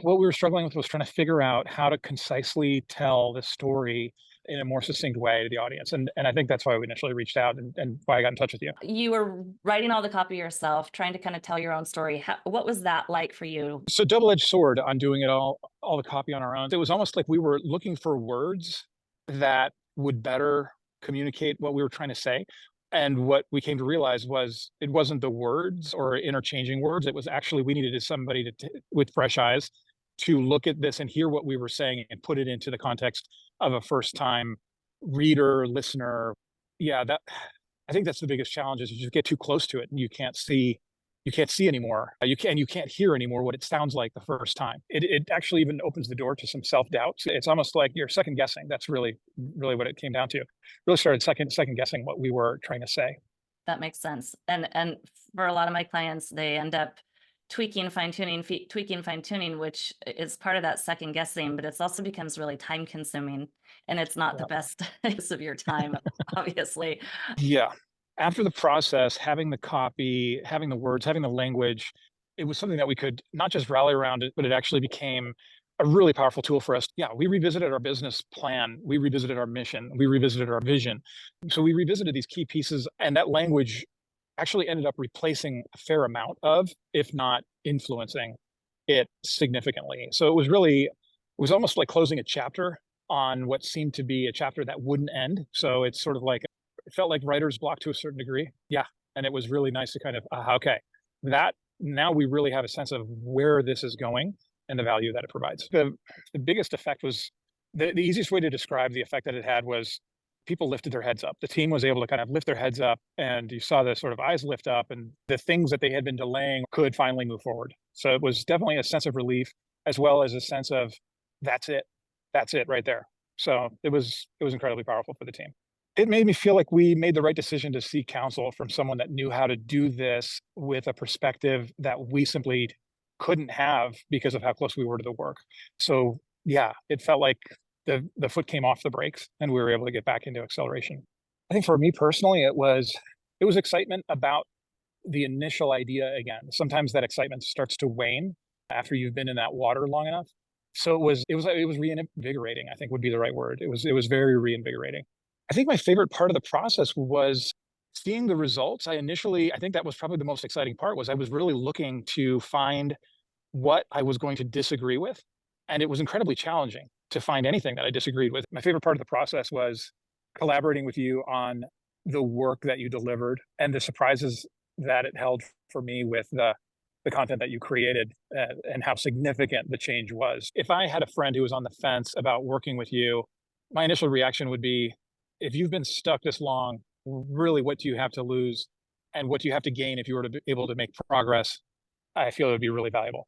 what we were struggling with was trying to figure out how to concisely tell the story in a more succinct way to the audience. And I think that's why we initially reached out and why I got in touch with you. You were writing all the copy yourself, trying to kind of tell your own story. What was that like for you? So double-edged sword on doing it all the copy on our own. It was almost like we were looking for words that would better communicate what we were trying to say. And what we came to realize was it wasn't the words or interchanging words. It was actually we needed somebody with fresh eyes to look at this and hear what we were saying and put it into the context of a first-time reader, listener. Yeah, that I think that's the biggest challenge is you just get too close to it and you can't see anymore. You can't hear anymore what it sounds like the first time. It actually even opens the door to some self-doubt. It's almost like you're second guessing. That's really what it came down to. Really started second guessing what we were trying to say. That makes sense. And for a lot of my clients, they end up tweaking, fine tuning, which is part of that second guessing, but it also becomes really time consuming, and it's not the Yeah. best use of your time, obviously. Yeah. After the process, having the copy, having the words, having the language, it was something that we could not just rally around it, but it actually became a really powerful tool for us. Yeah, we revisited our business plan, we revisited our mission, we revisited our vision. So we revisited these key pieces, and that language actually ended up replacing a fair amount of, if not influencing it significantly. So it was almost like closing a chapter on what seemed to be a chapter that wouldn't end. So it's sort of like it felt like writer's block to a certain degree. Yeah. And it was really nice to kind of, okay, that now we really have a sense of where this is going and the value that it provides. The biggest effect was the easiest way to describe the effect that it had was people lifted their heads up. The team was able to kind of lift their heads up, and you saw the sort of eyes lift up, and the things that they had been delaying could finally move forward. So it was definitely a sense of relief as well as a sense of that's it. That's it right there. So it was incredibly powerful for the team. It made me feel like we made the right decision to seek counsel from someone that knew how to do this with a perspective that we simply couldn't have because of how close we were to the work. So yeah, it felt like the foot came off the brakes and we were able to get back into acceleration. I think for me personally, it was excitement about the initial idea again. Sometimes that excitement starts to wane after you've been in that water long enough. So it was reinvigorating, I think would be the right word. It was very reinvigorating. I think my favorite part of the process was seeing the results. I think that was probably the most exciting part was I was really looking to find what I was going to disagree with. And it was incredibly challenging to find anything that I disagreed with. My favorite part of the process was collaborating with you on the work that you delivered and the surprises that it held for me with the content that you created and how significant the change was. If I had a friend who was on the fence about working with you, my initial reaction would be, if you've been stuck this long, really what do you have to lose and what do you have to gain if you were to be able to make progress? I feel it would be really valuable.